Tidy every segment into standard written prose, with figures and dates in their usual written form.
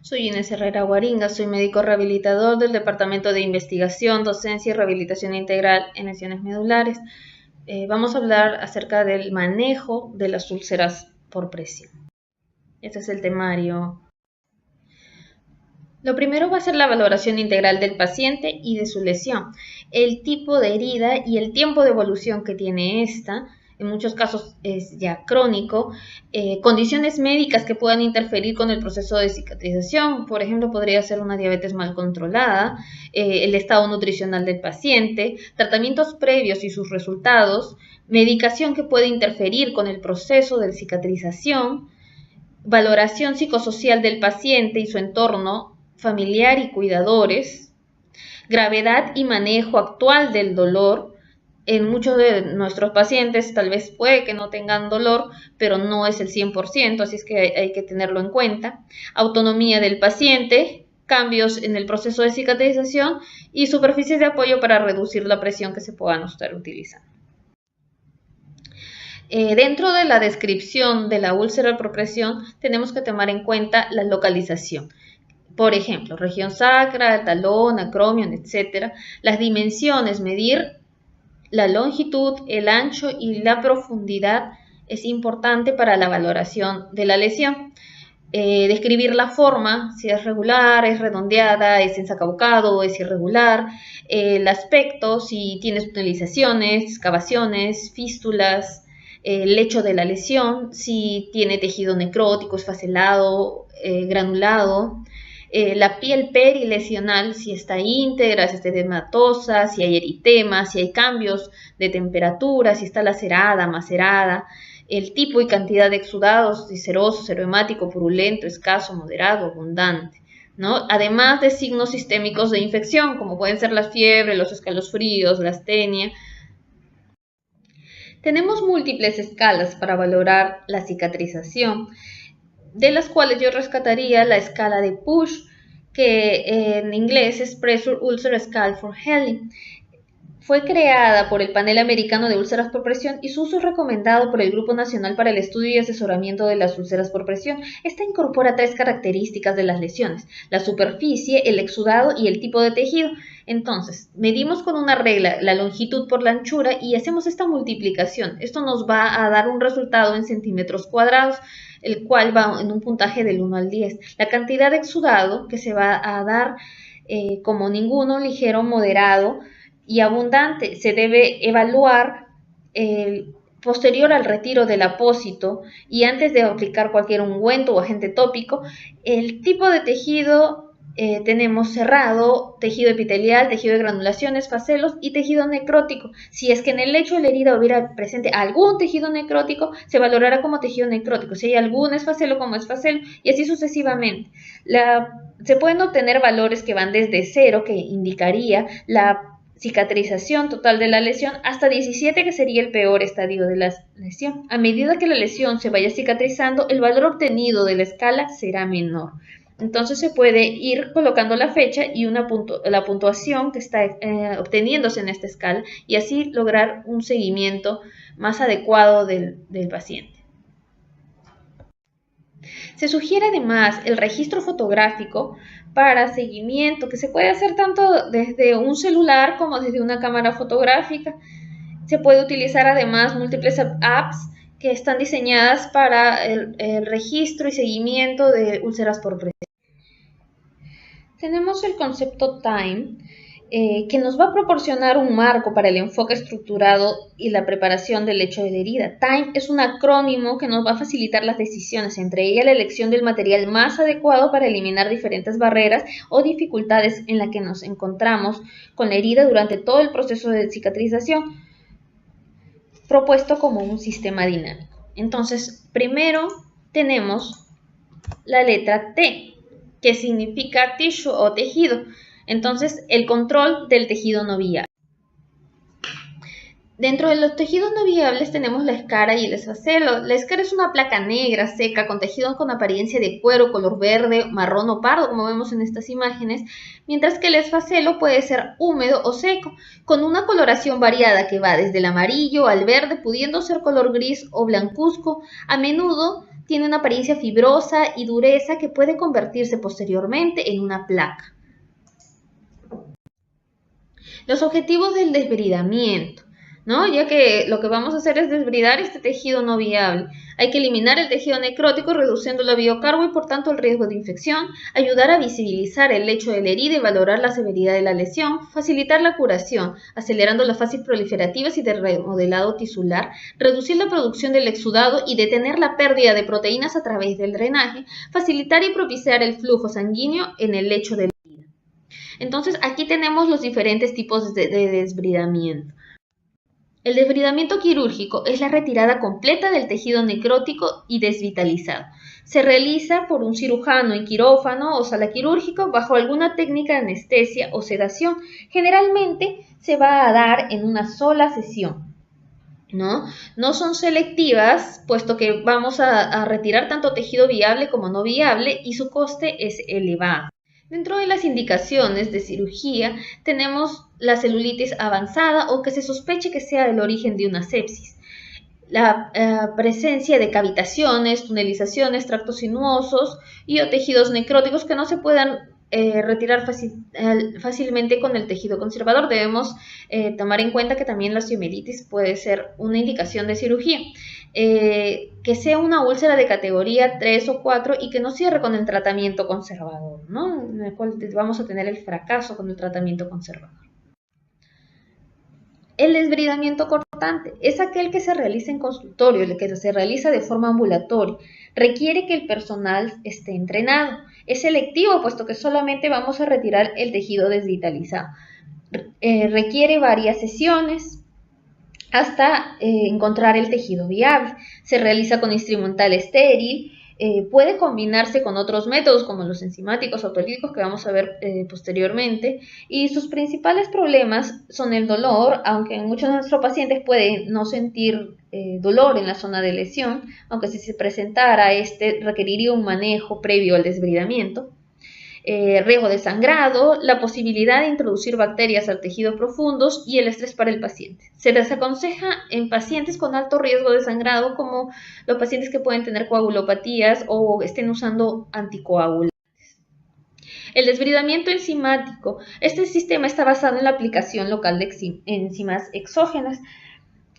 Soy Inés Herrera Guaringa, soy médico rehabilitador del Departamento de Investigación, Docencia y Rehabilitación Integral en lesiones medulares. Vamos a hablar acerca del manejo de las úlceras por presión. Este es el temario. Lo primero va a ser la valoración integral del paciente y de su lesión, el tipo de herida y el tiempo de evolución que tiene esta. En muchos casos es ya crónico, condiciones médicas que puedan interferir con el proceso de cicatrización, por ejemplo, podría ser una diabetes mal controlada, el estado nutricional del paciente, tratamientos previos y sus resultados, medicación que puede interferir con el proceso de cicatrización, valoración psicosocial del paciente y su entorno familiar y cuidadores, gravedad y manejo actual del dolor. En muchos de nuestros pacientes tal vez puede que no tengan dolor, pero no es el 100%, así es que hay que tenerlo en cuenta. Autonomía del paciente, cambios en el proceso de cicatrización y superficies de apoyo para reducir la presión que se puedan estar utilizando. Dentro de la descripción de la úlcera por presión tenemos que tomar en cuenta la localización. Por ejemplo, región sacra, talón, acromion, etc. Las dimensiones, medir la longitud, el ancho y la profundidad es importante para la valoración de la lesión. Describir la forma, si es regular, es redondeada, es ensacabucado, es irregular. El aspecto, si tiene tunelizaciones, excavaciones, fístulas. El hecho de la lesión, si tiene tejido necrótico, esfacelado, granulado. La piel perilesional, si está íntegra, si está edematosa, si hay eritema, si hay cambios de temperatura, si está lacerada, macerada, el tipo y cantidad de exudados, si seroso, serohemático, purulento, escaso, moderado, abundante, ¿no? Además de signos sistémicos de infección, como pueden ser la fiebre, los escalofríos, la astenia. Tenemos múltiples escalas para valorar la cicatrización, de las cuales yo rescataría la escala de Push, que en inglés es Pressure Ulcer Scale for Healing. Fue creada por el Panel Americano de Úlceras por Presión y su uso es recomendado por el Grupo Nacional para el Estudio y Asesoramiento de las Úlceras por Presión. Esta incorpora 3 características de las lesiones: la superficie, el exudado y el tipo de tejido. Entonces, medimos con una regla la longitud por la anchura y hacemos esta multiplicación. Esto nos va a dar un resultado en centímetros cuadrados, el cual va en un puntaje del 1 al 10. La cantidad de exudado que se va a dar como ninguno, ligero, moderado y abundante. Se debe evaluar posterior al retiro del apósito y antes de aplicar cualquier ungüento o agente tópico. El tipo de tejido tenemos cerrado, tejido epitelial, tejido de granulaciones, facelos y tejido necrótico. Si es que en el lecho de la herida hubiera presente algún tejido necrótico, se valorará como tejido necrótico. Si hay algún esfacelo, como esfacelo, y así sucesivamente. Se pueden obtener valores que van desde 0, que indicaría la cicatrización total de la lesión, hasta 17, que sería el peor estadio de la lesión. A medida que la lesión se vaya cicatrizando, el valor obtenido de la escala será menor. Entonces se puede ir colocando la fecha y la puntuación que está obteniéndose en esta escala y así lograr un seguimiento más adecuado del paciente. Se sugiere además el registro fotográfico para seguimiento, que se puede hacer tanto desde un celular como desde una cámara fotográfica. Se puede utilizar además múltiples apps que están diseñadas para el registro y seguimiento de úlceras por presión. Tenemos el concepto TIME, que nos va a proporcionar un marco para el enfoque estructurado y la preparación del lecho de la herida. TIME es un acrónimo que nos va a facilitar las decisiones, entre ellas la elección del material más adecuado para eliminar diferentes barreras o dificultades en las que nos encontramos con la herida durante todo el proceso de cicatrización, propuesto como un sistema dinámico. Entonces, primero tenemos la letra T, que significa tissue o tejido. Entonces, el control del tejido no viable. Dentro de los tejidos no viables tenemos la escara y el esfacelo. La escara es una placa negra, seca, con tejido con apariencia de cuero, color verde, marrón o pardo, como vemos en estas imágenes, mientras que el esfacelo puede ser húmedo o seco, con una coloración variada que va desde el amarillo al verde, pudiendo ser color gris o blancuzco. A menudo tiene una apariencia fibrosa y dureza que puede convertirse posteriormente en una placa. Los objetivos del desbridamiento, ¿no? Ya que lo que vamos a hacer es desbridar este tejido no viable. Hay que eliminar el tejido necrótico reduciendo la biocargo y por tanto el riesgo de infección, ayudar a visibilizar el lecho de la herida y valorar la severidad de la lesión, facilitar la curación, acelerando las fases proliferativas y de remodelado tisular, reducir la producción del exudado y detener la pérdida de proteínas a través del drenaje, facilitar y propiciar el flujo sanguíneo en el lecho de la herida. Entonces aquí tenemos los diferentes tipos de desbridamiento. El desbridamiento quirúrgico es la retirada completa del tejido necrótico y desvitalizado. Se realiza por un cirujano en quirófano o sala quirúrgica bajo alguna técnica de anestesia o sedación. Generalmente se va a dar en una sola sesión. No son selectivas, puesto que vamos a retirar tanto tejido viable como no viable y su coste es elevado. Dentro de las indicaciones de cirugía tenemos la celulitis avanzada o que se sospeche que sea del origen de una sepsis. La presencia de cavitaciones, tunelizaciones, tractos sinuosos y o tejidos necróticos que no se puedan retirar fácilmente con el tejido conservador. Debemos tomar en cuenta que también la osteomielitis puede ser una indicación de cirugía. Que sea una úlcera de categoría 3 o 4 y que no cierre con el tratamiento conservador, ¿no? En el cual vamos a tener el fracaso con el tratamiento conservador. El desbridamiento cortante es aquel que se realiza en consultorio, el que se realiza de forma ambulatoria. Requiere que el personal esté entrenado. Es selectivo, puesto que solamente vamos a retirar el tejido desvitalizado. Requiere varias sesiones hasta encontrar el tejido viable. Se realiza con instrumental estéril. Puede combinarse con otros métodos como los enzimáticos autolíticos que vamos a ver posteriormente, y sus principales problemas son el dolor, aunque muchos de nuestros pacientes pueden no sentir dolor en la zona de lesión, aunque si se presentara requeriría un manejo previo al desbridamiento. Riesgo de sangrado, la posibilidad de introducir bacterias al tejido profundos y el estrés para el paciente. Se desaconseja en pacientes con alto riesgo de sangrado, como los pacientes que pueden tener coagulopatías o estén usando anticoagulantes. El desbridamiento enzimático. Este sistema está basado en la aplicación local de enzimas exógenas,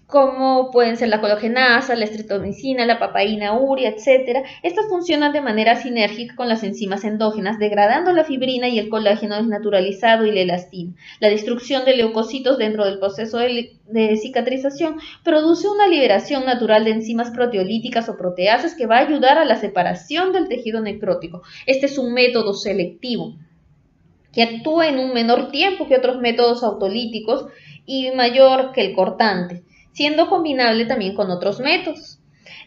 como pueden ser la collagenasa, la estreptomicina, la papaína, urea, etc. Estas funcionan de manera sinérgica con las enzimas endógenas, degradando la fibrina y el colágeno desnaturalizado y la elastina. La destrucción de leucocitos dentro del proceso de cicatrización produce una liberación natural de enzimas proteolíticas o proteasas que va a ayudar a la separación del tejido necrótico. Este es un método selectivo que actúa en un menor tiempo que otros métodos autolíticos y mayor que el cortante, siendo combinable también con otros métodos.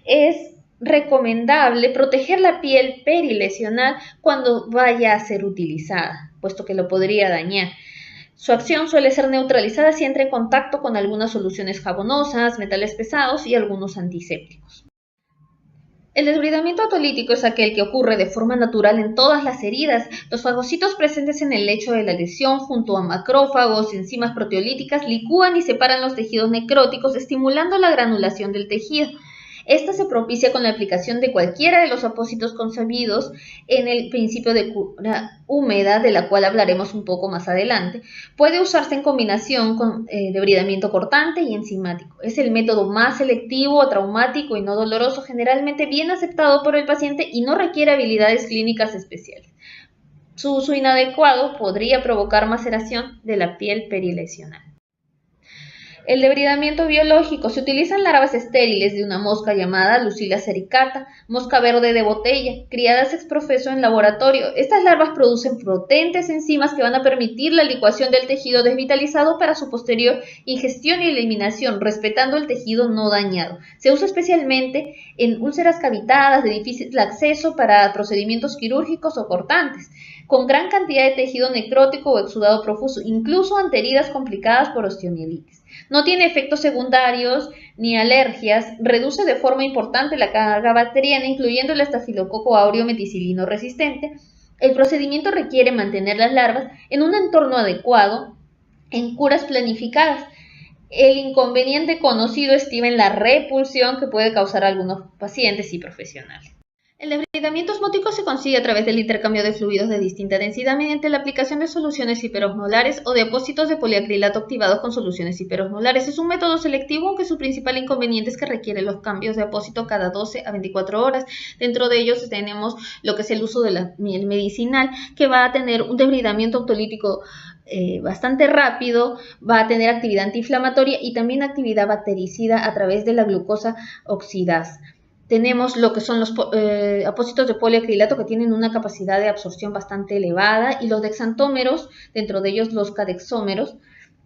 Es recomendable proteger la piel perilesional cuando vaya a ser utilizada, puesto que lo podría dañar. Su acción suele ser neutralizada si entra en contacto con algunas soluciones jabonosas, metales pesados y algunos antisépticos. El desbridamiento autolítico es aquel que ocurre de forma natural en todas las heridas. Los fagocitos presentes en el lecho de la lesión, junto a macrófagos y enzimas proteolíticas, licúan y separan los tejidos necróticos, estimulando la granulación del tejido. Esta se propicia con la aplicación de cualquiera de los apósitos concebidos en el principio de cura húmeda, de la cual hablaremos un poco más adelante. Puede usarse en combinación con debridamiento cortante y enzimático. Es el método más selectivo, traumático y no doloroso, generalmente bien aceptado por el paciente y no requiere habilidades clínicas especiales. Su uso inadecuado podría provocar maceración de la piel perilesional. El debridamiento biológico. Se utilizan larvas estériles de una mosca llamada Lucilla sericata, mosca verde de botella, criadas ex profeso en laboratorio. Estas larvas producen potentes enzimas que van a permitir la licuación del tejido desvitalizado para su posterior ingestión y eliminación, respetando el tejido no dañado. Se usa especialmente en úlceras cavitadas de difícil acceso para procedimientos quirúrgicos o cortantes, con gran cantidad de tejido necrótico o exudado profuso, incluso ante heridas complicadas por osteomielitis. No tiene efectos secundarios ni alergias, reduce de forma importante la carga bacteriana, incluyendo el estafilococo áureo meticilino resistente. El procedimiento requiere mantener las larvas en un entorno adecuado en curas planificadas. El inconveniente conocido estima en la repulsión que puede causar a algunos pacientes y profesionales. El debridamiento osmótico se consigue a través del intercambio de fluidos de distinta densidad mediante la aplicación de soluciones hiperosmolares o de apósitos de poliacrilato activados con soluciones hiperosmolares. Es un método selectivo, aunque su principal inconveniente es que requiere los cambios de apósito cada 12 a 24 horas. Dentro de ellos tenemos lo que es el uso de la miel medicinal, que va a tener un debridamiento autolítico bastante rápido, va a tener actividad antiinflamatoria y también actividad bactericida a través de la glucosa oxidasa. Tenemos lo que son los apósitos de poliacrilato, que tienen una capacidad de absorción bastante elevada, y los dexantómeros, dentro de ellos los cadexómeros,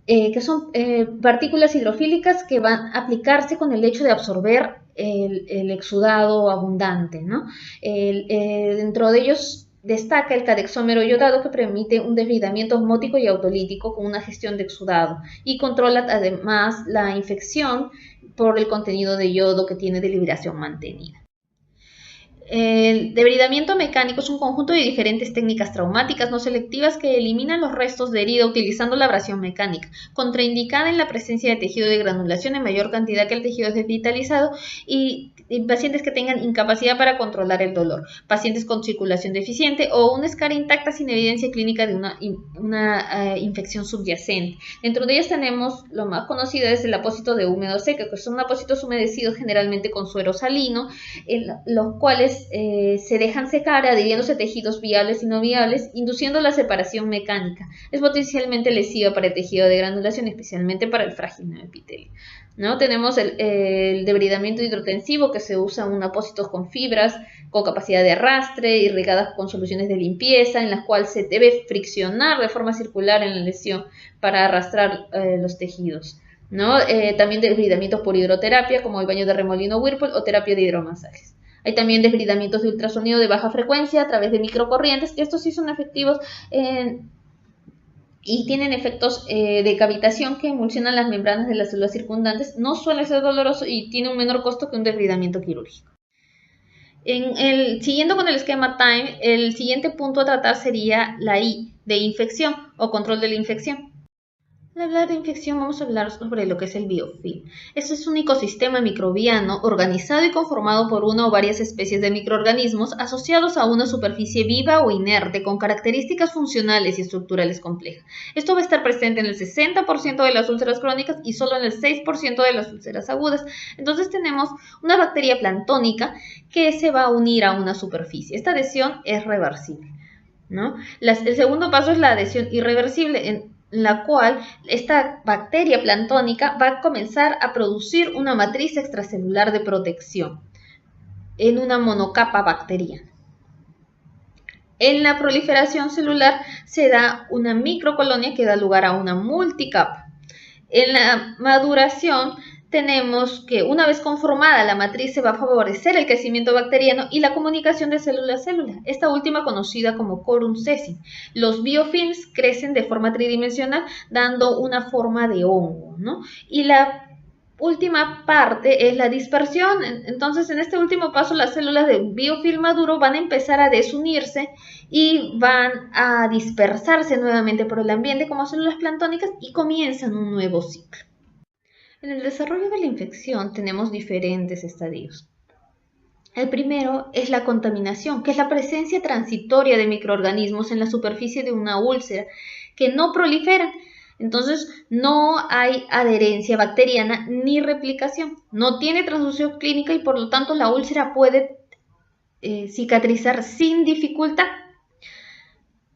que son partículas hidrofílicas que van a aplicarse con el hecho de absorber el exudado abundante, ¿no? Dentro de ellos destaca el cadexómero iodado, que permite un debridamiento osmótico y autolítico con una gestión de exudado y controla además la infección por el contenido de yodo que tiene de liberación mantenida. El debridamiento mecánico es un conjunto de diferentes técnicas traumáticas no selectivas que eliminan los restos de herida utilizando la abrasión mecánica, contraindicada en la presencia de tejido de granulación en mayor cantidad que el tejido desvitalizado y pacientes que tengan incapacidad para controlar el dolor, pacientes con circulación deficiente o una escara intacta sin evidencia clínica de una infección subyacente. Dentro de ellas tenemos lo más conocido es el apósito de húmedo seco, que son apósitos humedecidos generalmente con suero salino, en los cuales se dejan secar adhiriéndose tejidos viables y no viables, induciendo la separación mecánica. Es potencialmente lesiva para el tejido de granulación, especialmente para el frágil neoepitelio, ¿no? Tenemos el debridamiento hidrotensivo, que se usa un apósito con fibras con capacidad de arrastre, irrigadas con soluciones de limpieza, en las cuales se debe friccionar de forma circular en la lesión para arrastrar los tejidos, ¿no? También debridamientos por hidroterapia, como el baño de remolino Whirlpool o terapia de hidromasajes. Hay también debridamientos de ultrasonido de baja frecuencia a través de microcorrientes, que estos sí son efectivos y tienen efectos de cavitación que emulsionan las membranas de las células circundantes. No suele ser doloroso y tiene un menor costo que un debridamiento quirúrgico. Siguiendo con el esquema TIME, el siguiente punto a tratar sería la I de infección o control de la infección. Al hablar de infección vamos a hablar sobre lo que es el biofilm. Este es un ecosistema microbiano organizado y conformado por una o varias especies de microorganismos asociados a una superficie viva o inerte con características funcionales y estructurales complejas. Esto va a estar presente en el 60% de las úlceras crónicas y solo en el 6% de las úlceras agudas. Entonces tenemos una bacteria planctónica que se va a unir a una superficie. Esta adhesión es reversible, ¿no? El segundo paso es la adhesión irreversible, en la cual esta bacteria planctónica va a comenzar a producir una matriz extracelular de protección en una monocapa bacteriana. En la proliferación celular se da una microcolonia que da lugar a una multicapa. En la maduración tenemos que una vez conformada la matriz se va a favorecer el crecimiento bacteriano y la comunicación de célula a célula, esta última conocida como quorum sessile. Los biofilms crecen de forma tridimensional dando una forma de hongo, ¿no? Y la última parte es la dispersión. Entonces en este último paso las células de biofilm maduro van a empezar a desunirse y van a dispersarse nuevamente por el ambiente como células planctónicas y comienzan un nuevo ciclo. En el desarrollo de la infección tenemos diferentes estadios. El primero es la contaminación, que es la presencia transitoria de microorganismos en la superficie de una úlcera que no proliferan. Entonces no hay adherencia bacteriana ni replicación. No tiene transducción clínica y por lo tanto la úlcera puede cicatrizar sin dificultad.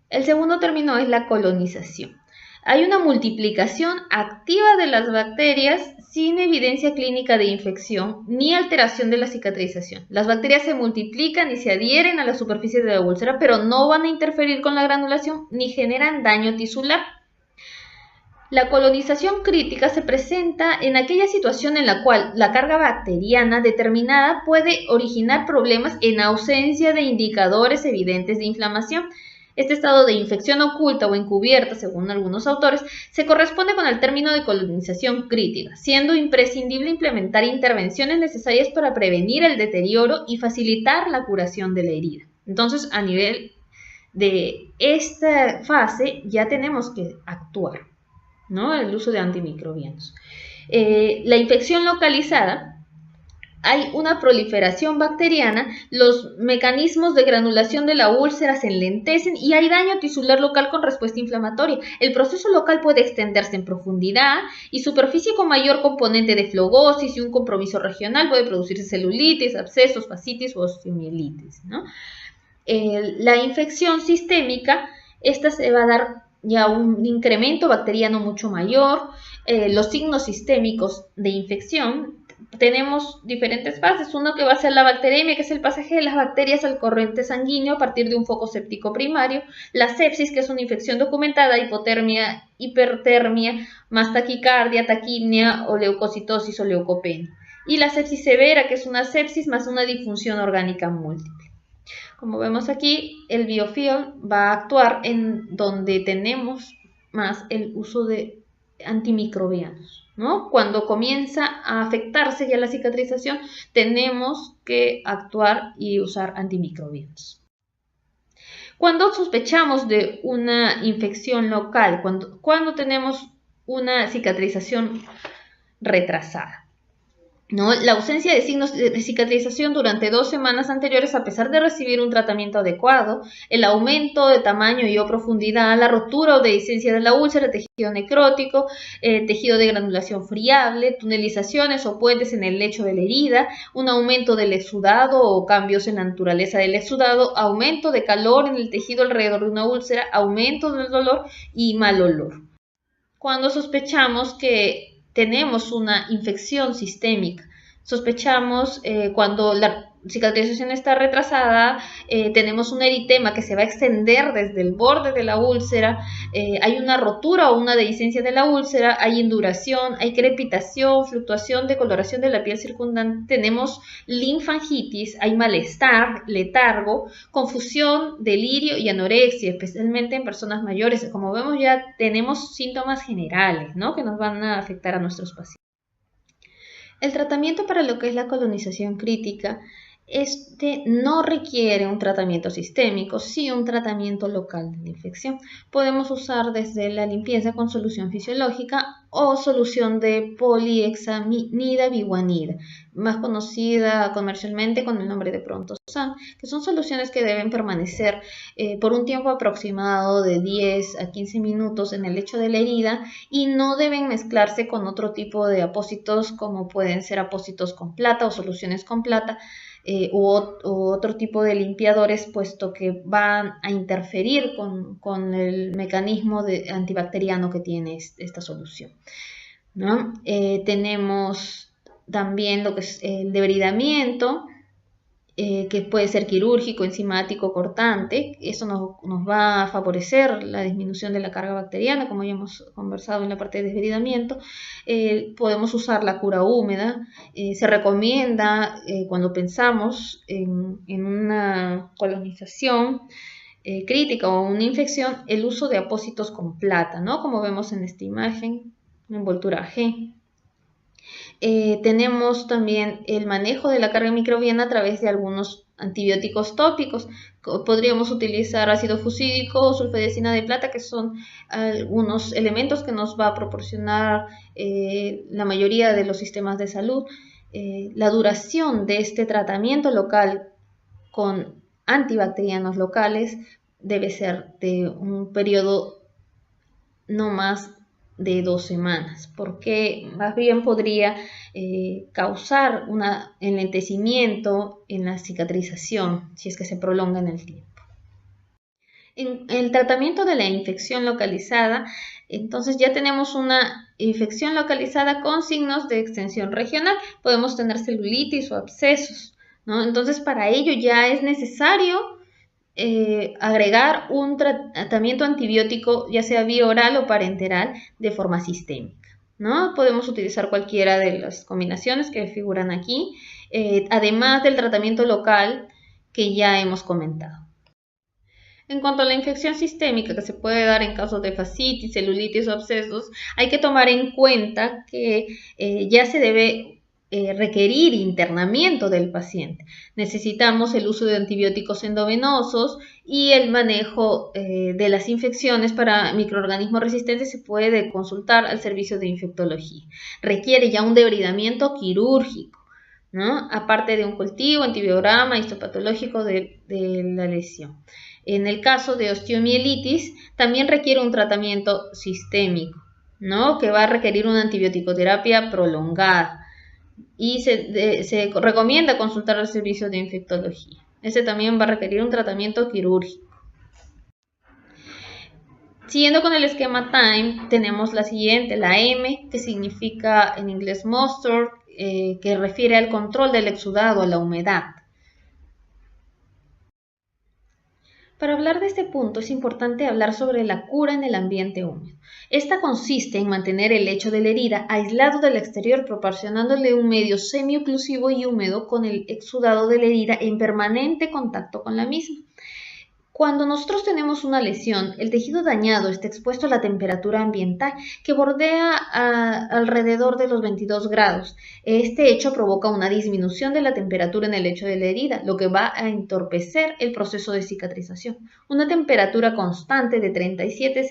El segundo término es la colonización. Hay una multiplicación activa de las bacterias sin evidencia clínica de infección ni alteración de la cicatrización. Las bacterias se multiplican y se adhieren a la superficie de la úlcera, pero no van a interferir con la granulación ni generan daño tisular. La colonización crítica se presenta en aquella situación en la cual la carga bacteriana determinada puede originar problemas en ausencia de indicadores evidentes de inflamación. Este estado de infección oculta o encubierta, según algunos autores, se corresponde con el término de colonización crítica, siendo imprescindible implementar intervenciones necesarias para prevenir el deterioro y facilitar la curación de la herida. Entonces, a nivel de esta fase ya tenemos que actuar, ¿no? El uso de antimicrobianos. La infección localizada, hay una proliferación bacteriana, los mecanismos de granulación de la úlcera se enlentecen y hay daño tisular local con respuesta inflamatoria. El proceso local puede extenderse en profundidad y superficie con mayor componente de flogosis y un compromiso regional puede producirse celulitis, abscesos, fascitis o osteomielitis, ¿no? La infección sistémica, esta se va a dar ya un incremento bacteriano mucho mayor. Los signos sistémicos de infección, tenemos diferentes fases. Uno que va a ser la bacteremia, que es el pasaje de las bacterias al corriente sanguíneo a partir de un foco séptico primario. La sepsis, que es una infección documentada, hipotermia, hipertermia, más taquicardia, taquipnia o leucocitosis o leucopenia. Y la sepsis severa, que es una sepsis más una disfunción orgánica múltiple. Como vemos aquí, el biofilm va a actuar en donde tenemos más el uso de antimicrobianos, ¿no? Cuando comienza a afectarse ya la cicatrización, tenemos que actuar y usar antimicrobianos. Cuando sospechamos de una infección local, cuando tenemos una cicatrización retrasada, ¿no? La ausencia de signos de cicatrización durante 2 semanas anteriores a pesar de recibir un tratamiento adecuado, el aumento de tamaño y o profundidad, la rotura o dehiscencia de la úlcera, tejido necrótico, tejido de granulación friable, tunelizaciones o puentes en el lecho de la herida, un aumento del exudado o cambios en la naturaleza del exudado, aumento de calor en el tejido alrededor de una úlcera, aumento del dolor y mal olor. Cuando sospechamos que tenemos una infección sistémica, sospechamos cuando la cicatrización está retrasada, tenemos un eritema que se va a extender desde el borde de la úlcera, hay una rotura o una dehiscencia de la úlcera, hay induración, hay crepitación, fluctuación de coloración de la piel circundante, tenemos linfangitis, hay malestar, letargo, confusión, delirio y anorexia, especialmente en personas mayores. Como vemos ya tenemos síntomas generales, ¿no?, que nos van a afectar a nuestros pacientes. El tratamiento para lo que es la colonización crítica no requiere un tratamiento sistémico, sí un tratamiento local de la infección. Podemos usar desde la limpieza con solución fisiológica o solución de polihexamida biguanida, más conocida comercialmente con el nombre de Prontosan, que son soluciones que deben permanecer por un tiempo aproximado de 10 a 15 minutos en el lecho de la herida y no deben mezclarse con otro tipo de apósitos como pueden ser apósitos con plata o soluciones con plata, u otro tipo de limpiadores, puesto que van a interferir con el mecanismo antibacteriano que tiene esta solución, ¿no? Tenemos también lo que es el debridamiento, que puede ser quirúrgico, enzimático, cortante. Eso nos va a favorecer la disminución de la carga bacteriana, como ya hemos conversado en la parte de desbridamiento. Podemos usar la cura húmeda. Se recomienda cuando pensamos en una colonización crítica o una infección, el uso de apósitos con plata, ¿no?, como vemos en esta imagen, una envoltura G. Tenemos también el manejo de la carga microbiana a través de algunos antibióticos tópicos. Podríamos utilizar ácido fusídico o sulfadecina de plata, que son algunos elementos que nos va a proporcionar la mayoría de los sistemas de salud. La duración de este tratamiento local con antibacterianos locales debe ser de un periodo no más de 2 semanas, porque más bien podría causar un enlentecimiento en la cicatrización si es que se prolonga en el tiempo. En el tratamiento de la infección localizada, entonces ya tenemos una infección localizada con signos de extensión regional. Podemos tener celulitis o abscesos, ¿no? Entonces para ello ya es necesario agregar un tratamiento antibiótico, ya sea vía oral o parenteral, de forma sistémica, ¿no? Podemos utilizar cualquiera de las combinaciones que figuran aquí, además del tratamiento local que ya hemos comentado. En cuanto a la infección sistémica que se puede dar en casos de fascitis, celulitis o abscesos, hay que tomar en cuenta que ya se debe requerir internamiento del paciente. Necesitamos el uso de antibióticos endovenosos y el manejo de las infecciones para microorganismos resistentes se puede consultar al servicio de infectología. Requiere ya un debridamiento quirúrgico, ¿no? Aparte de un cultivo, antibiograma, histopatológico de la lesión. En el caso de osteomielitis, también requiere un tratamiento sistémico, ¿no? Que va a requerir una antibioticoterapia prolongada y se recomienda consultar al servicio de infectología. Ese también va a requerir un tratamiento quirúrgico. Siguiendo con el esquema TIME, tenemos la siguiente, la M, que significa en inglés moisture, que refiere al control del exudado, a la humedad. Para hablar de este punto es importante hablar sobre la cura en el ambiente húmedo. Esta consiste en mantener el lecho de la herida aislado del exterior, proporcionándole un medio semi-oclusivo y húmedo con el exudado de la herida en permanente contacto con la misma. Cuando nosotros tenemos una lesión, el tejido dañado está expuesto a la temperatura ambiental que bordea alrededor de los 22 grados. Este hecho provoca una disminución de la temperatura en el lecho de la herida, lo que va a entorpecer el proceso de cicatrización. Una temperatura constante de 37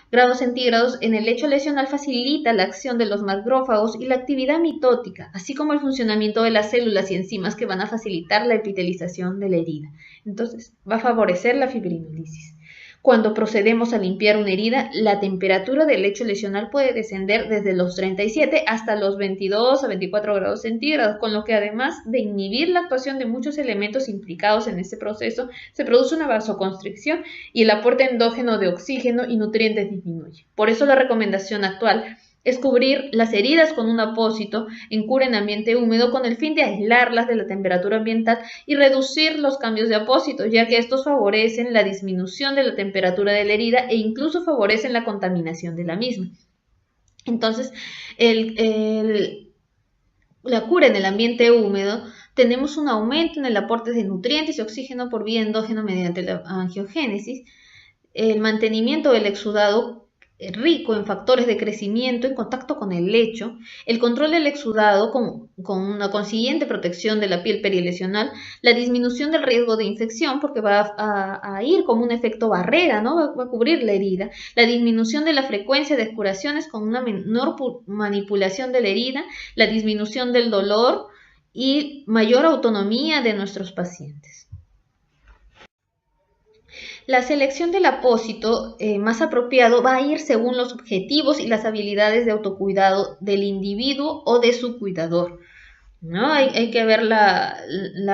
grados centígrados en el lecho lesional facilita la acción de los macrófagos y la actividad mitótica, así como el funcionamiento de las células y enzimas que van a facilitar la epitelización de la herida. Entonces, va a favorecer la fibrinolisis. Cuando procedemos a limpiar una herida, la temperatura del lecho lesional puede descender desde los 37 hasta los 22 a 24 grados centígrados, con lo que además de inhibir la actuación de muchos elementos implicados en este proceso, se produce una vasoconstricción y el aporte endógeno de oxígeno y nutrientes disminuye. Por eso la recomendación actual es cubrir las heridas con un apósito en cura en ambiente húmedo con el fin de aislarlas de la temperatura ambiental y reducir los cambios de apósito, ya que estos favorecen la disminución de la temperatura de la herida e incluso favorecen la contaminación de la misma. Entonces, la cura en el ambiente húmedo, tenemos un aumento en el aporte de nutrientes y oxígeno por vía endógena mediante la angiogénesis, el mantenimiento del exudado rico en factores de crecimiento en contacto con el lecho, el control del exudado con una consiguiente protección de la piel perilesional, la disminución del riesgo de infección porque va a ir como un efecto barrera, ¿no? Va a cubrir la herida, la disminución de la frecuencia de escuraciones con una menor manipulación de la herida, la disminución del dolor y mayor autonomía de nuestros pacientes. La selección del apósito más apropiado va a ir según los objetivos y las habilidades de autocuidado del individuo o de su cuidador, ¿no? Hay que ver la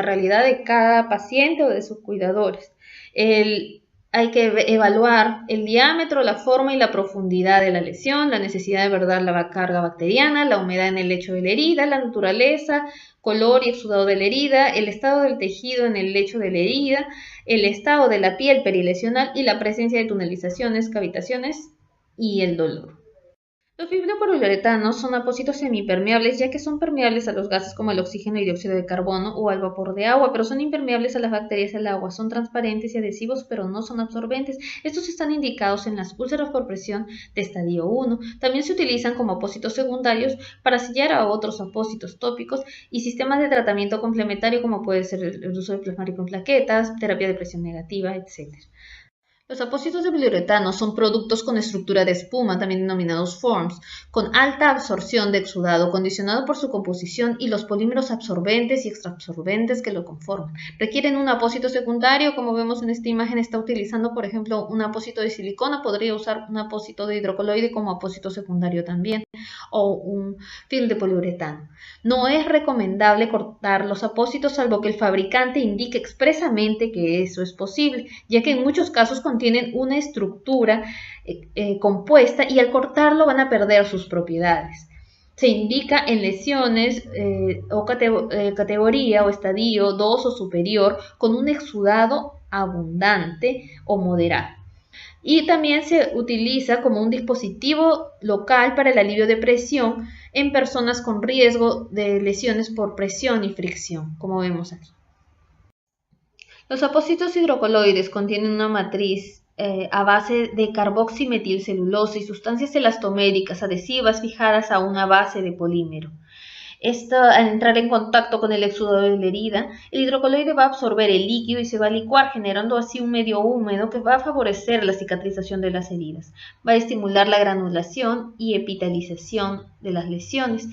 realidad de cada paciente o de sus cuidadores. Hay que evaluar el diámetro, la forma y la profundidad de la lesión, la necesidad de verdad la carga bacteriana, la humedad en el lecho de la herida, la naturaleza, color y exudado de la herida, el estado del tejido en el lecho de la herida, el estado de la piel perilesional y la presencia de tunelizaciones, cavitaciones y el dolor. Los fibropoliuretanos son apósitos semipermeables ya que son permeables a los gases como el oxígeno y dióxido de carbono o al vapor de agua, pero son impermeables a las bacterias y al agua. Son transparentes y adhesivos, pero no son absorbentes. Estos están indicados en las úlceras por presión de estadio 1. También se utilizan como apósitos secundarios para sellar a otros apósitos tópicos y sistemas de tratamiento complementario como puede ser el uso de plasmático en plaquetas, terapia de presión negativa, etc. Los apósitos de poliuretano son productos con estructura de espuma, también denominados forms, con alta absorción de exudado, condicionado por su composición y los polímeros absorbentes y extraabsorbentes que lo conforman. Requieren un apósito secundario, como vemos en esta imagen, está utilizando, por ejemplo, un apósito de silicona, podría usar un apósito de hidrocoloide como apósito secundario también, o un film de poliuretano. No es recomendable cortar los apósitos salvo que el fabricante indique expresamente que eso es posible, ya que en muchos casos contienen una estructura compuesta y al cortarlo van a perder sus propiedades. Se indica en lesiones o categoría o estadio 2 o superior con un exudado abundante o moderado. Y también se utiliza como un dispositivo local para el alivio de presión en personas con riesgo de lesiones por presión y fricción, como vemos aquí. Los apósitos hidrocoloides contienen una matriz a base de carboximetilcelulosa y sustancias elastoméricas adhesivas fijadas a una base de polímero. Al entrar en contacto con el exudado de la herida, el hidrocoloide va a absorber el líquido y se va a licuar, generando así un medio húmedo que va a favorecer la cicatrización de las heridas. Va a estimular la granulación y epitelización de las lesiones.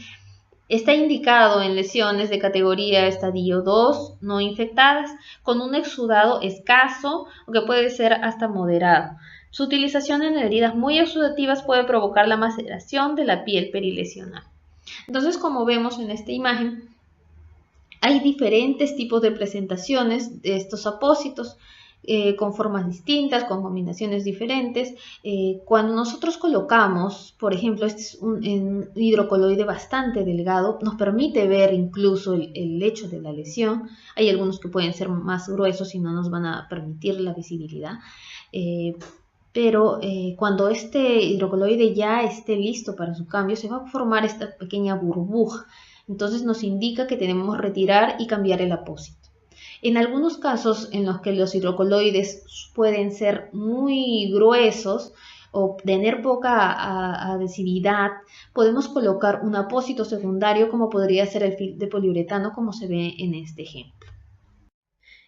Está indicado en lesiones de categoría estadio 2 no infectadas, con un exudado escaso o que puede ser hasta moderado. Su utilización en heridas muy exudativas puede provocar la maceración de la piel perilesional. Entonces, como vemos en esta imagen, hay diferentes tipos de presentaciones de estos apósitos. Con formas distintas, con combinaciones diferentes. Cuando nosotros colocamos, por ejemplo, este es un hidrocoloide bastante delgado, nos permite ver incluso el lecho de la lesión. Hay algunos que pueden ser más gruesos y no nos van a permitir la visibilidad. Pero cuando este hidrocoloide ya esté listo para su cambio, se va a formar esta pequeña burbuja. Entonces nos indica que tenemos que retirar y cambiar el apósito. En algunos casos en los que los hidrocoloides pueden ser muy gruesos o tener poca adhesividad, podemos colocar un apósito secundario como podría ser el film de poliuretano, como se ve en este ejemplo.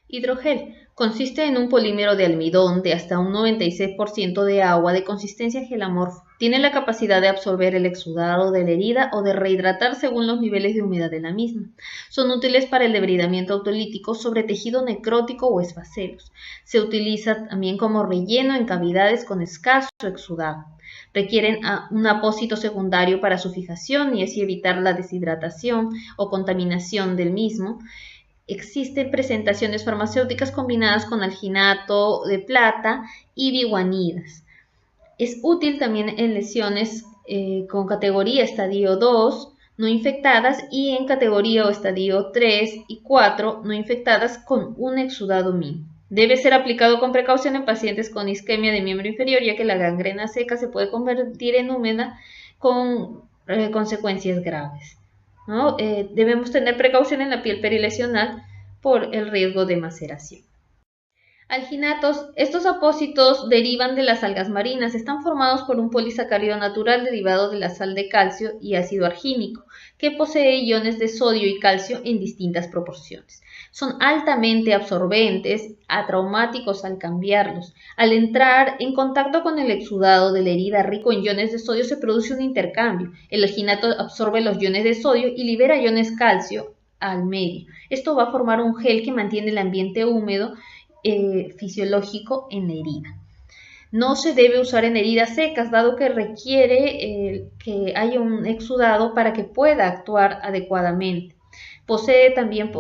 Hidrogel consiste en un polímero de almidón de hasta un 96% de agua de consistencia gelamorfa. Tiene la capacidad de absorber el exudado de la herida o de rehidratar según los niveles de humedad de la misma. Son útiles para el debridamiento autolítico sobre tejido necrótico o esfacelos. Se utiliza también como relleno en cavidades con escaso exudado. Requieren un apósito secundario para su fijación y así evitar la deshidratación o contaminación del mismo. Existen presentaciones farmacéuticas combinadas con alginato de plata y biguanidas. Es útil también en lesiones con categoría estadio 2 no infectadas y en categoría o estadio 3 y 4 no infectadas con un exudado mínimo. Debe ser aplicado con precaución en pacientes con isquemia de miembro inferior, ya que la gangrena seca se puede convertir en húmeda con consecuencias graves, ¿no? Debemos tener precaución en la piel perilesional por el riesgo de maceración. Alginatos. Estos apósitos derivan de las algas marinas. Están formados por un polisacárido natural derivado de la sal de calcio y ácido argínico, que posee iones de sodio y calcio en distintas proporciones. Son altamente absorbentes, atraumáticos al cambiarlos. Al entrar en contacto con el exudado de la herida rico en iones de sodio se produce un intercambio. El alginato absorbe los iones de sodio y libera iones calcio al medio. Esto va a formar un gel que mantiene el ambiente húmedo fisiológico en la herida. No se debe usar en heridas secas, dado que requiere que haya un exudado para que pueda actuar adecuadamente. Posee también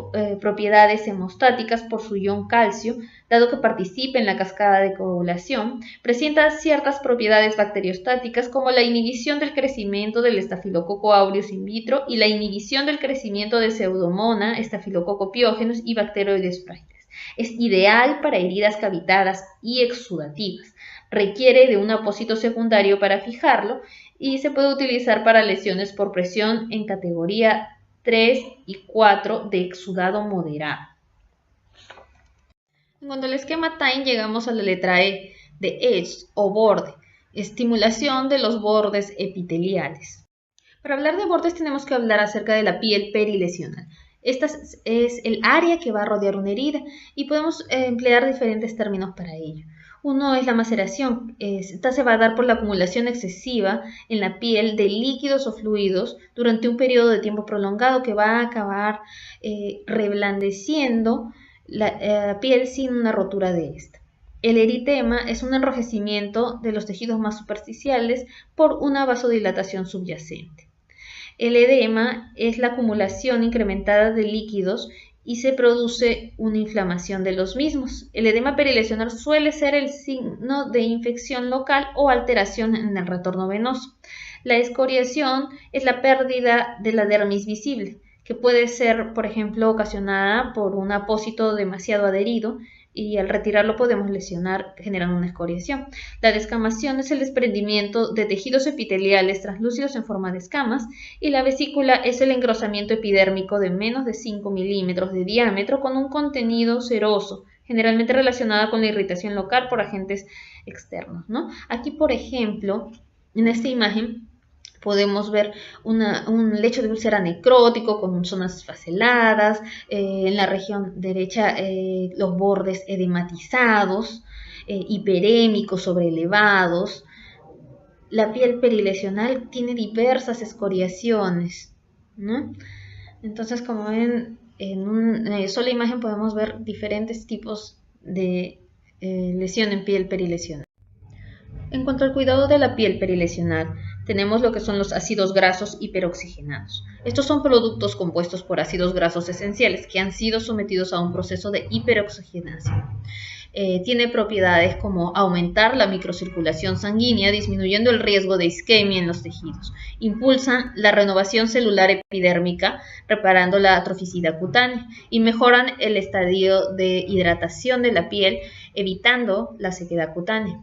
propiedades hemostáticas por su ion calcio, dado que participa en la cascada de coagulación. Presenta ciertas propiedades bacteriostáticas como la inhibición del crecimiento del Staphylococcus aureus in vitro y la inhibición del crecimiento de Pseudomonas, Staphylococcus pyogenes y Bacteroides fragiles. Es ideal para heridas cavitadas y exudativas. Requiere de un apósito secundario para fijarlo y se puede utilizar para lesiones por presión en categoría 3 y 4 de exudado moderado. En cuanto al esquema TIME, llegamos a la letra E de edge o borde, estimulación de los bordes epiteliales. Para hablar de bordes tenemos que hablar acerca de la piel perilesional. Esta es el área que va a rodear una herida y podemos emplear diferentes términos para ello. Uno es la maceración. Esta se va a dar por la acumulación excesiva en la piel de líquidos o fluidos durante un periodo de tiempo prolongado que va a acabar reblandeciendo la piel sin una rotura de esta. El eritema es un enrojecimiento de los tejidos más superficiales por una vasodilatación subyacente. El edema es la acumulación incrementada de líquidos y se produce una inflamación de los mismos. El edema perilesional suele ser el signo de infección local o alteración en el retorno venoso. La escoriación es la pérdida de la dermis visible, que puede ser, por ejemplo, ocasionada por un apósito demasiado adherido, y al retirarlo podemos lesionar generando una escoriación. La descamación es el desprendimiento de tejidos epiteliales translúcidos en forma de escamas y la vesícula es el engrosamiento epidérmico de menos de 5 milímetros de diámetro con un contenido seroso, generalmente relacionada con la irritación local por agentes externos, ¿no? Aquí, por ejemplo, en esta imagen Podemos ver un lecho de úlcera necrótico con zonas faceladas, en la región derecha los bordes edematizados, hiperémicos, sobreelevados. La piel perilesional tiene diversas escoriaciones, ¿no? Entonces, como ven, en una sola imagen podemos ver diferentes tipos de lesión en piel perilesional. En cuanto al cuidado de la piel perilesional, tenemos lo que son los ácidos grasos hiperoxigenados. Estos son productos compuestos por ácidos grasos esenciales que han sido sometidos a un proceso de hiperoxigenación. Tiene propiedades como aumentar la microcirculación sanguínea, disminuyendo el riesgo de isquemia en los tejidos. Impulsan la renovación celular epidérmica, reparando la atroficidad cutánea, y mejoran el estadio de hidratación de la piel, evitando la sequedad cutánea.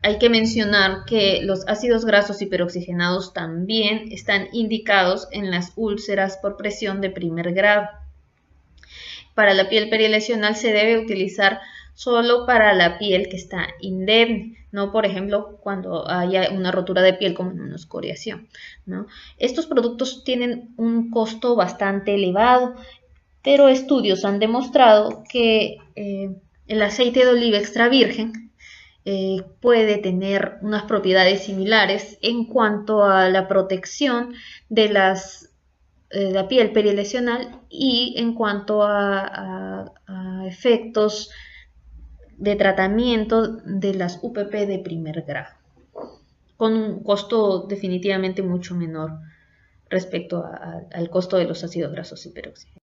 Hay que mencionar que los ácidos grasos hiperoxigenados también están indicados en las úlceras por presión de primer grado. Para la piel perilesional se debe utilizar solo para la piel que está indemne, no por ejemplo cuando haya una rotura de piel como en una escoriación, ¿no? Estos productos tienen un costo bastante elevado, pero estudios han demostrado que el aceite de oliva extra virgen puede tener unas propiedades similares en cuanto a la protección de la piel perilesional y en cuanto a efectos de tratamiento de las UPP de primer grado, con un costo definitivamente mucho menor respecto al costo de los ácidos grasos hiperoxigenados.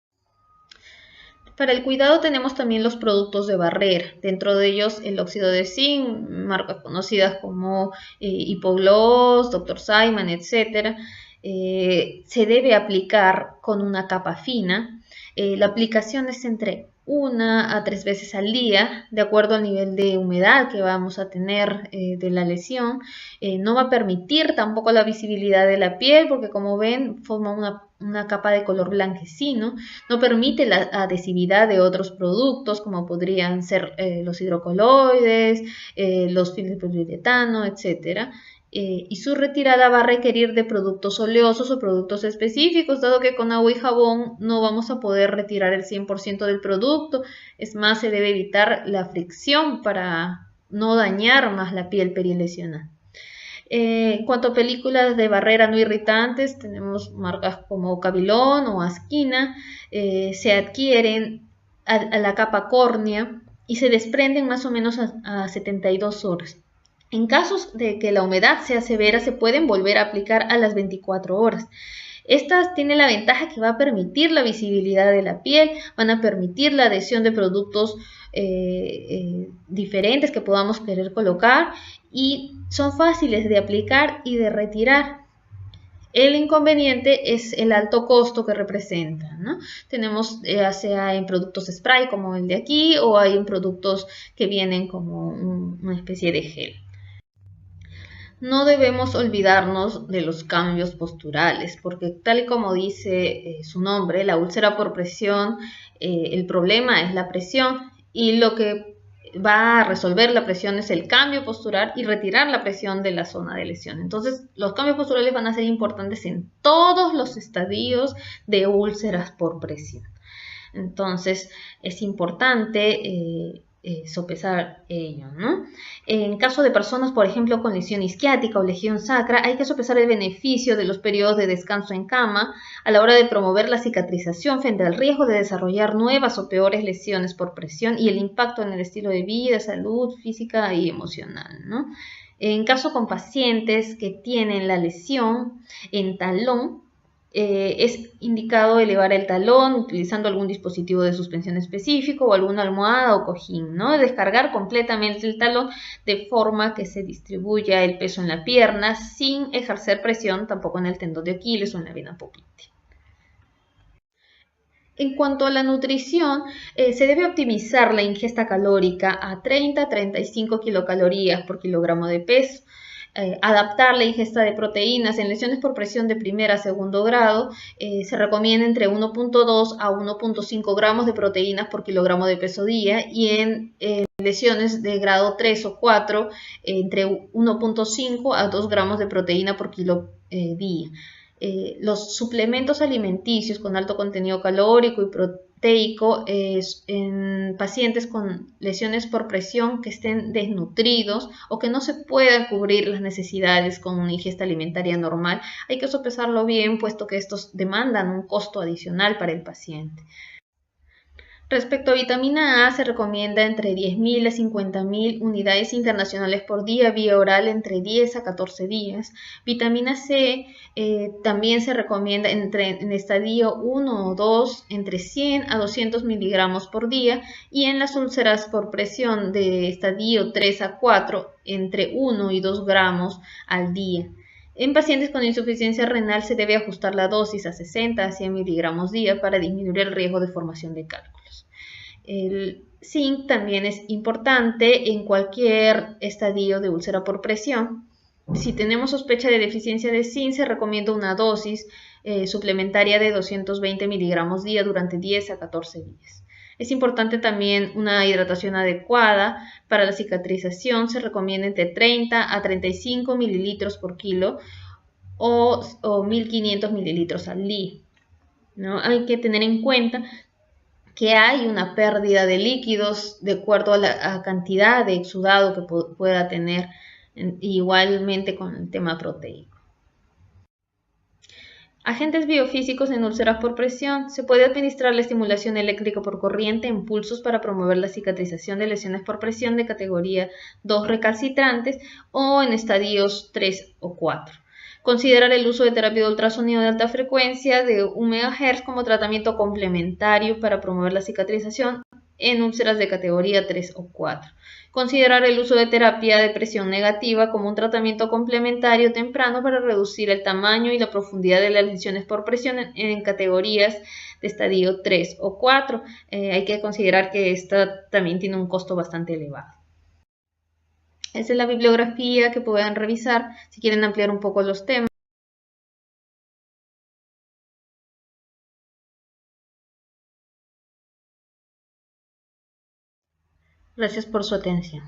Para el cuidado tenemos también los productos de barrera, dentro de ellos el óxido de zinc, marcas conocidas como Hipogloss, Dr. Simon, etc. Se debe aplicar con una capa fina. La aplicación es entre 1 a 3 veces al día, de acuerdo al nivel de humedad que vamos a tener de la lesión. No va a permitir tampoco la visibilidad de la piel, porque como ven forma una capa de color blanquecino. No permite la adhesividad de otros productos, como podrían ser los hidrocoloides, los filtros de poliuretano, etc. Y su retirada va a requerir de productos oleosos o productos específicos, dado que con agua y jabón no vamos a poder retirar el 100% del producto. Es más, se debe evitar la fricción para no dañar más la piel perilesional. En cuanto a películas de barrera no irritantes, tenemos marcas como Cavilón o Asquina. Se adquieren a la capa córnea y se desprenden más o menos a 72 horas. En casos de que la humedad sea severa, se pueden volver a aplicar a las 24 horas. Estas tienen la ventaja que va a permitir la visibilidad de la piel, van a permitir la adhesión de productos diferentes que podamos querer colocar y son fáciles de aplicar y de retirar. El inconveniente es el alto costo que representa, ¿no? Tenemos ya sea en productos spray como el de aquí o hay en productos que vienen como una especie de gel. No debemos olvidarnos de los cambios posturales, porque tal y como dice su nombre, la úlcera por presión, el problema es la presión y lo que va a resolver la presión es el cambio postural y retirar la presión de la zona de lesión. Entonces, los cambios posturales van a ser importantes en todos los estadios de úlceras por presión. Entonces, es importante sopesar ello, ¿no? En caso de personas, por ejemplo, con lesión isquiática o lesión sacra, hay que sopesar el beneficio de los periodos de descanso en cama a la hora de promover la cicatrización frente al riesgo de desarrollar nuevas o peores lesiones por presión y el impacto en el estilo de vida, salud física y emocional, ¿no? En caso con pacientes que tienen la lesión en talón, es indicado elevar el talón utilizando algún dispositivo de suspensión específico o alguna almohada o cojín, ¿no? Descargar completamente el talón de forma que se distribuya el peso en la pierna sin ejercer presión tampoco en el tendón de Aquiles o en la vena poplítea. En cuanto a la nutrición, se debe optimizar la ingesta calórica a 30-35 kilocalorías por kilogramo de peso. Adaptar la ingesta de proteínas en lesiones por presión de primer a segundo grado, se recomienda entre 1.2 a 1.5 gramos de proteínas por kilogramo de peso día y en lesiones de grado 3 o 4 entre 1.5 a 2 gramos de proteína por kilo día. Los suplementos alimenticios con alto contenido calórico y proteico en pacientes con lesiones por presión que estén desnutridos o que no se puedan cubrir las necesidades con una ingesta alimentaria normal, hay que sopesarlo bien, puesto que estos demandan un costo adicional para el paciente. Respecto a vitamina A, se recomienda entre 10.000 a 50.000 unidades internacionales por día vía oral entre 10 a 14 días. Vitamina C también se recomienda en estadio 1 o 2 entre 100 a 200 miligramos por día, y en las úlceras por presión de estadio 3 a 4 entre 1 y 2 gramos al día. En pacientes con insuficiencia renal se debe ajustar la dosis a 60 a 100 miligramos día para disminuir el riesgo de formación de cálculos. El zinc también es importante en cualquier estadio de úlcera por presión. Si tenemos sospecha de deficiencia de zinc, se recomienda una dosis suplementaria de 220 miligramos día durante 10 a 14 días. Es importante también una hidratación adecuada. Para la cicatrización se recomienda entre 30 a 35 mililitros por kilo o 1500 mililitros al día, ¿no? Hay que tener en cuenta que hay una pérdida de líquidos de acuerdo a la cantidad de exudado que pueda tener, igualmente con el tema proteico. Agentes biofísicos en úlceras por presión. Se puede administrar la estimulación eléctrica por corriente en pulsos para promover la cicatrización de lesiones por presión de categoría 2 recalcitrantes o en estadios 3 o 4. Considerar el uso de terapia de ultrasonido de alta frecuencia de 1 MHz como tratamiento complementario para promover la cicatrización en úlceras de categoría 3 o 4. Considerar el uso de terapia de presión negativa como un tratamiento complementario temprano para reducir el tamaño y la profundidad de las lesiones por presión en categorías de estadio 3 o 4. Hay que considerar que esta también tiene un costo bastante elevado. Esa es la bibliografía que puedan revisar si quieren ampliar un poco los temas. Gracias por su atención.